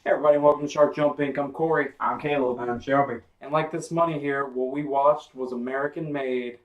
Hey everybody, welcome to Shark Jump Inc. I'm Corey. I'm Caleb. I'm Shelby. And like this money here, what we watched was American Made.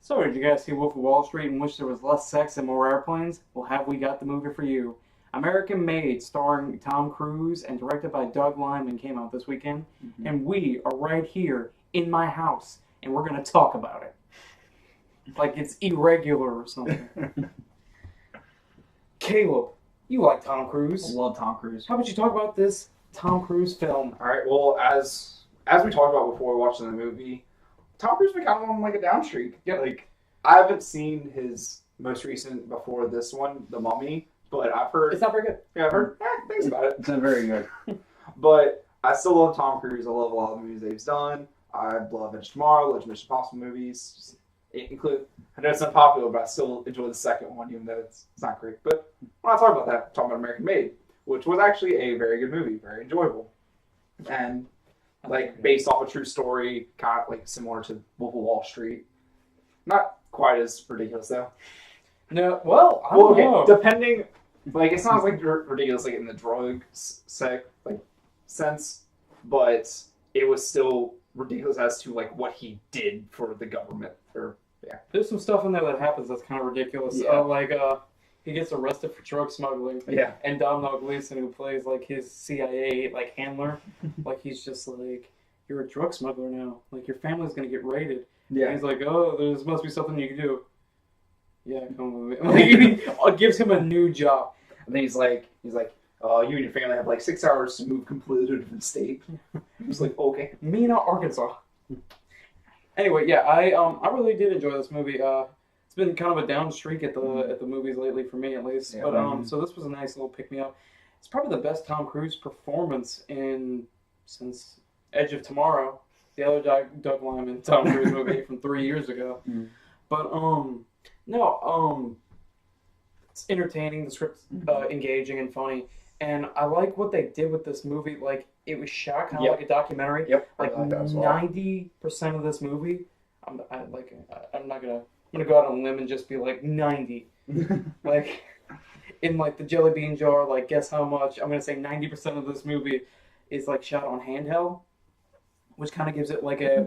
So did you guys see Wolf of Wall Street and wish there was less sex and more airplanes? Well, have we got the movie for you. American Made, starring Tom Cruise and directed by Doug Liman, came out this weekend. Mm-hmm. And we are right here in my house, and we're going to talk about it. Like it's irregular or something. Caleb, you like Tom I Cruise. love Tom Cruise. How about you talk about this Tom Cruise film? All right. Well, as we talked about before watching the movie, Tom Cruise been kind of on like a down streak. Yep. Like I haven't seen his most recent before this one, The Mummy, but I've heard. It's not very good. Yeah, I've heard things about it. It's not very good. But I still love Tom Cruise. I love a lot of the movies that he's done. I love Edge of Tomorrow, Legend of Mission Impossible movies. I know it's not popular, but I still enjoy the second one, even though it's not great. But we're not talking about that. We're talking about American Made, which was actually a very good movie, very enjoyable, and like based off a true story, kind of like similar to Wolf of Wall Street. Not quite as ridiculous though. No, well, I don't know. Depending, like it's not like ridiculous like in the drug sense, but it was still ridiculous as to like what he did for the government. There's some stuff in there that happens that's kind of ridiculous. Yeah. He gets arrested for drug smuggling. Yeah. And Domhnall Gleeson, who plays like his CIA like handler, like he's just like, you're a drug smuggler now. Like your family's gonna get raided. Yeah. And he's like, oh, there must be something you can do. Yeah, come with me. Like, gives him a new job. And then he's like, you and your family have like 6 hours to move completely to a different state. I'm just like, okay. Mena, Arkansas. Anyway, yeah, I really did enjoy this movie. It's been kind of a down streak at the movies lately for me at least. Yeah. But so this was a nice little pick me up. It's probably the best Tom Cruise performance since Edge of Tomorrow, the other Doug Liman Tom Cruise movie from 3 years ago. Mm. But it's entertaining. The script's engaging and funny, and I like what they did with this movie. Like it was shot kind of like a documentary. Yep. Like that as well. 90% of this movie, I'm gonna go out on a limb and just be like 90. Like in like the Jelly Bean Jar, like guess how much? I'm gonna say 90% of this movie is like shot on handheld, which kind of gives it like a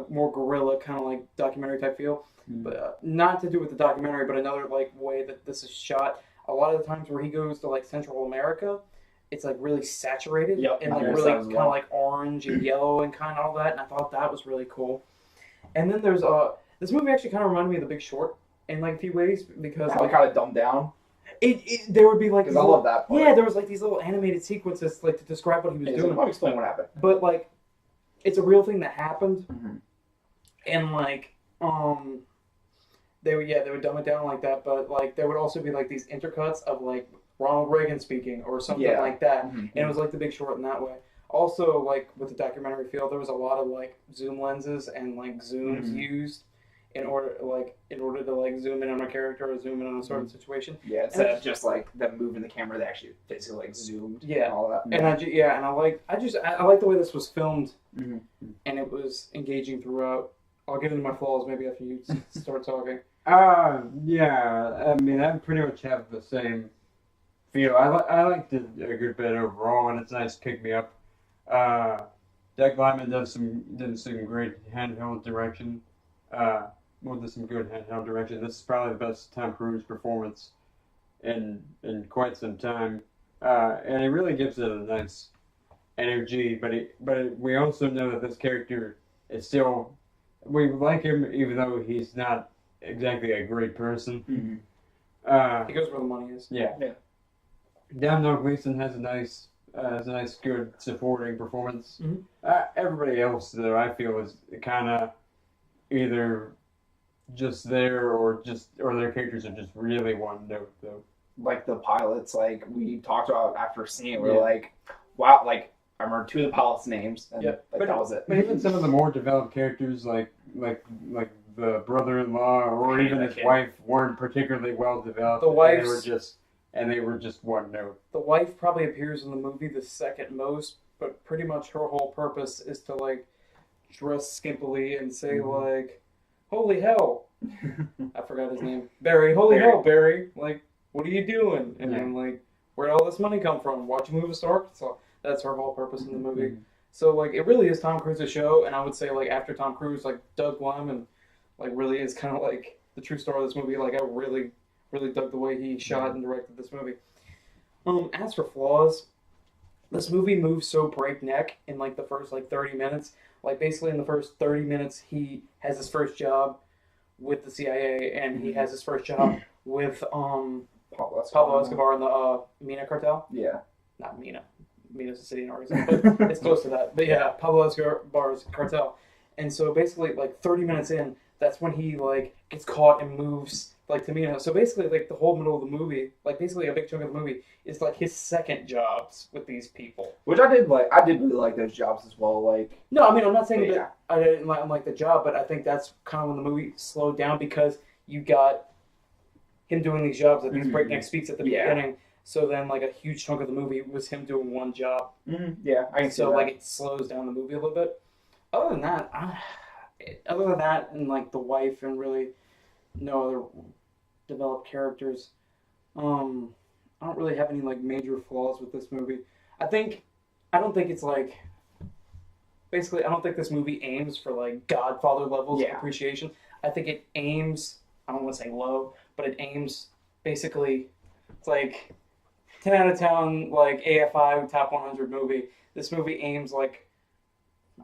more guerrilla kind of like documentary type feel. But not to do with the documentary, but another like way that this is shot. A lot of the times where he goes to like Central America, it's like really saturated and like really kind of like orange and yellow and kind of all that. And I thought that was really cool. And then there's this movie actually kind of reminded me of The Big Short in like a few ways because like kind of dumbed down. There would be like Because I love that part. Yeah, there was like these little animated sequences like to describe what he was doing. Let me explain what happened. But like, it's a real thing that happened, Mm-hmm. and like they would dumb it down like that. But like there would also be like these intercuts of like Ronald Reagan speaking or something like that, Mm-hmm. and it was like The Big Short in that way. Also, like with the documentary feel, there was a lot of like zoom lenses and like zooms used in order to like zoom in on a character or zoom in on a certain situation. Yeah, instead of just like them moving the camera, they actually physically like zoomed. Yeah. And all that. And I like the way this was filmed, Mm-hmm. and it was engaging throughout. I'll get into my flaws maybe after you start talking. Yeah. I mean, I pretty much have the same feel. I liked it a good bit overall, and it's nice to pick me up. Doug Liman does some great handheld direction. Does some good handheld direction. This is probably the best Tom Cruise performance in quite some time, and it really gives it a nice energy. But we also know that this character is still. We like him even though he's not exactly a great person. Mm-hmm. He goes where the money is. Yeah. Domhnall Gleeson has a nice, good supporting performance. Mm-hmm. Everybody else, though, I feel is kind of either just there or their characters are just really one note, though. Like the pilots, like we talked about after seeing it, we were like, wow, like I remember two of the pilots' names, and that was it. But even some of the more developed characters, like the brother-in-law or even his wife, weren't particularly well developed. The wife, they were just one note. The wife probably appears in the movie the second most, but pretty much her whole purpose is to like dress skimpily and say like, "Holy hell!" I forgot his name. Barry. Holy Barry. hell, Barry! Like, what are you doing? And Yeah. then like, where'd all this money come from? Why'd you move to Stark? So that's her whole purpose in the movie. Mhm. So like, it really is Tom Cruise's show, and I would say like after Tom Cruise, like Doug Liman, like really is kind of like the true star of this movie. Like I really dug the way he shot and directed this movie. As for flaws, this movie moves so breakneck in like the first like 30 minutes. Like basically in the first 30 minutes, he has his first job with the CIA, and he has his first job with Pablo Escobar and the Mina cartel. Yeah. Not Mina. Mina's a city in Oregon, but it's close to that. But yeah, Pablo Escobar's cartel. And so basically, like 30 minutes in, that's when he like gets caught and moves like to Mina. So basically, like the whole middle of the movie, like basically a big chunk of the movie is like his second jobs with these people. Which I did like. I did really like those jobs as well. Like, No, I mean I'm not saying Yeah. that I didn't like the job, but I think that's kind of when the movie slowed down because you got him doing these jobs at these Mhm. breakneck speeds at the Yeah. beginning. So then like a huge chunk of the movie was him doing one job. yeah, I can see So that. like it slows down the movie a little bit. Other than that, and like the wife and really no other developed characters, I don't really have any like major flaws with this movie. I don't think it's like basically I don't think this movie aims for like Godfather levels of Yeah. appreciation. I think it aims I don't want to say low, but it aims basically it's like 10 out of 10 like AFI top 100 movie. This movie aims like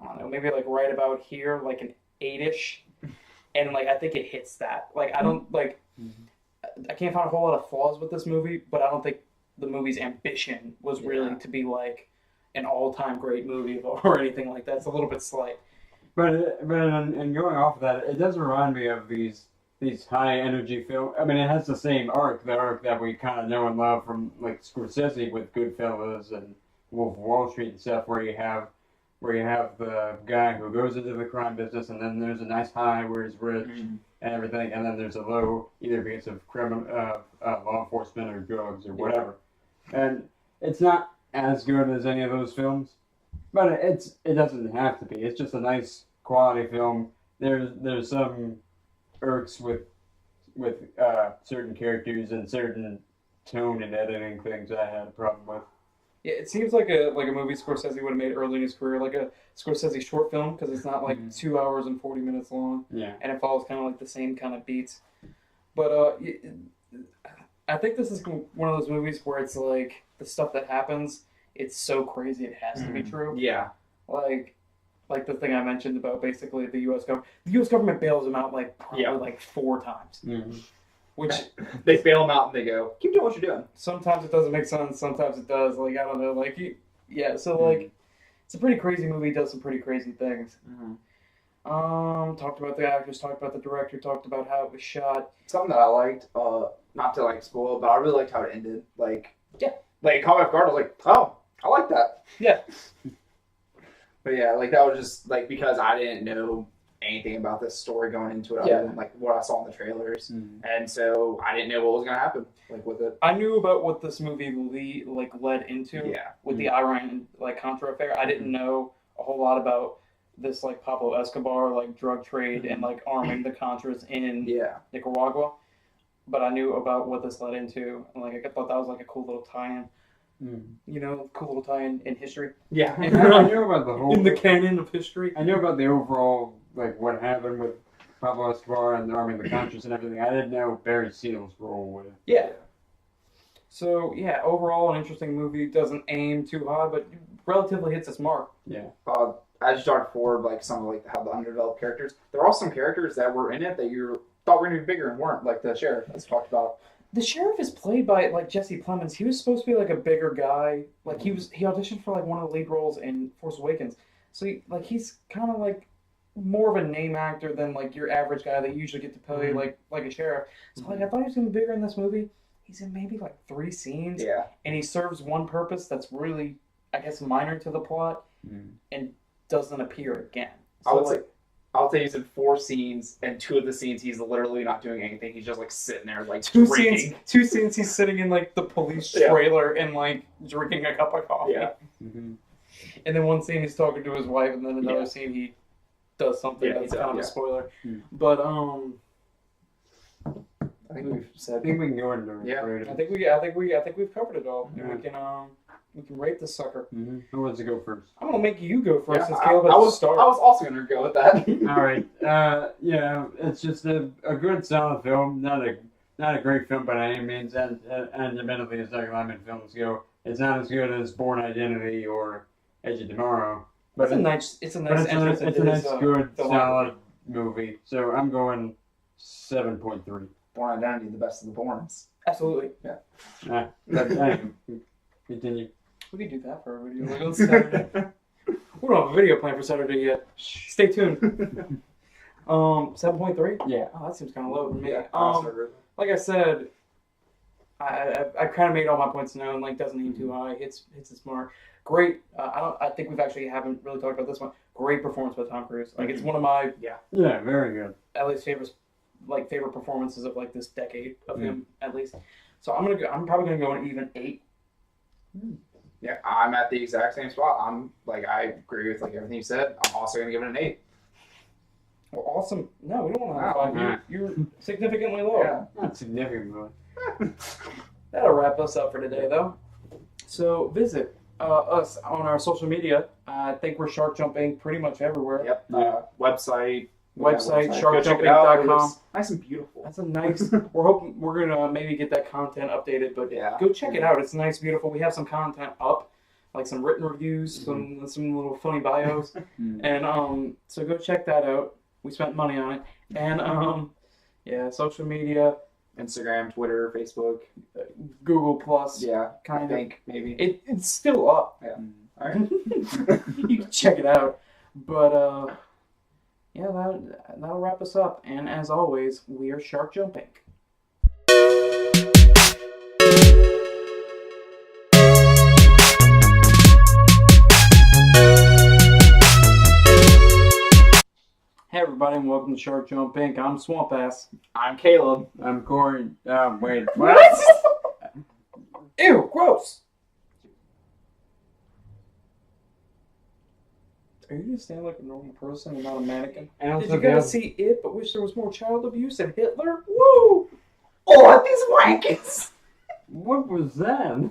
I don't know, maybe like right about here, like an 8-ish. And like I think it hits that. Like I don't like I can't find a whole lot of flaws with this movie, but I don't think the movie's ambition was really Yeah. to be like an all-time great movie or anything like that. It's a little bit slight. But in going off of that, it does remind me of these high energy film. I mean, it has the same arc, the arc that we kind of know and love from like Scorsese with Goodfellas and Wolf of Wall Street and stuff, where you have the guy who goes into the crime business, and then there's a nice high where he's rich and everything, and then there's a low either because of law enforcement or drugs or whatever. And it's not as good as any of those films, but it doesn't have to be. It's just a nice quality film. There's some irks with certain characters and certain tone and editing things I had a problem with. Yeah, it seems like a movie Scorsese would have made early in his career, like a Scorsese short film, because it's not like 2 hours and 40 minutes long, Yeah. and it follows kind of like the same kind of beats. But I think this is one of those movies where it's like the stuff that happens, it's so crazy it has to be true. Yeah. Like the thing I mentioned about basically the U.S. government. The U.S. government bails him out like probably Yeah. like 4 times, which They bail them out and they go, keep doing what you're doing. sometimes it doesn't make sense, sometimes it does. Like I don't know, like so like it's a pretty crazy movie. Does some pretty crazy things. Talked about the actors, talked about the director, talked about how it was shot. Something that I liked, not to like spoil, but I really liked how it ended. Like, Yeah. like it caught me off guard. I was like, oh, I like that. Yeah. But yeah, like that was just like because I didn't know anything about this story going into it, Yeah. other than like what I saw in the trailers, and so I didn't know what was gonna happen like with it. I knew about what this movie led into Yeah. with the Iran like Contra affair. I didn't know a whole lot about this like Pablo Escobar like drug trade and like arming the Contras in Yeah. Nicaragua, but I knew about what this led into, and like I thought that was like a cool little tie-in. You know, cool little tie-in in history, Yeah. I knew about the whole. in the canon of history. I knew about the overall, like what happened with Pablo Escobar and arming the Contras and everything. I didn't know Barry Seal's role with it. Yeah. So yeah, overall an interesting movie. Doesn't aim too high, but relatively hits its mark. Yeah. As you talked before, like some of like how the underdeveloped characters, there are some characters that were in it that you thought were gonna be bigger and weren't, like the sheriff as talked about. The sheriff is played by like Jesse Plemons. He was supposed to be like a bigger guy. Like he auditioned for like one of the lead roles in Force Awakens. So he's kind of like more of a name actor than like your average guy that you usually get to play like a sheriff. So like I thought he was gonna be bigger in this movie. He's in maybe like 3 scenes, Yeah. and he serves one purpose that's really, I guess, minor to the plot, and doesn't appear again. I So would like, say I'll say he's in 4 scenes, and 2 of the scenes he's literally not doing anything. He's just like sitting there, like two drinking. scenes he's sitting in like the police Yeah. trailer and like drinking a cup of coffee. Yeah. And then one scene he's talking to his wife, and then another Yeah. scene he does something Yeah, that's he kind of does, a spoiler. Hmm. But think we've I said. think we can go into Yeah, rating. I think we've covered it all. And we can rate this sucker. Mm-hmm. Who wants to go first? I'm gonna make you go first Yeah, since I, Caleb I has to was start. I was also gonna go with that. All right. Yeah, it's just a good solid film. Not a great film by any means, and admittedly, as Doug Liman films go, it's not as good as Born Identity or Edge of Tomorrow. But It's a nice entrance it's into a nice, his, good, filmography. solid movie. So I'm going 7.3. Born Identity, the best of the Borns. Absolutely. Continue. We could do that for a video like on Saturday. We don't have a video plan for Saturday yet. Stay tuned. 7.3? Yeah. Oh, that seems kind of low for me. Yeah, Like I said, I kind of made all my points known. Like, doesn't aim too high. Hits its mark. Great. I think we've actually haven't really talked about this one. Great performance by Tom Cruise. Like, it's one of my Yeah, very good. at least favorite performances of like this decade of him at least. So I'm probably gonna go an even 8. Yeah, I'm at the exact same spot. I agree with like everything you said. I'm also gonna give it an 8. Well, awesome. No, we don't want to have Wow. 5. You're significantly lower. Yeah. Not significantly. That'll wrap us up for today, though. So visit us on our social media. I think we're shark jumping pretty much everywhere. Yep. Website. Website, Go check it out. It sharkjumping.com. looks nice and beautiful. That's a nice. We're gonna maybe get that content updated, but Yeah. go check it out. It's nice, beautiful. We have some content up, like some written reviews, some little funny bios, and so go check that out. We spent money on it, and yeah, social media, Instagram, Twitter, Facebook. Google Plus, Yeah. kind I of. think maybe. It's still up. Yeah. All right. You can check it out, but yeah, that'll wrap us up. And as always, we are Shark Jumping. Hey everybody, and welcome to Shark Jump Inc. I'm Swamp Ass. I'm Caleb. I'm Corey. Wait. What? Ew, gross. Are you gonna stand like a normal person and not a mannequin? And also Did you the guys other- see it, but wish there was more child abuse and Hitler? Woo! Oh, these wankers! What was that?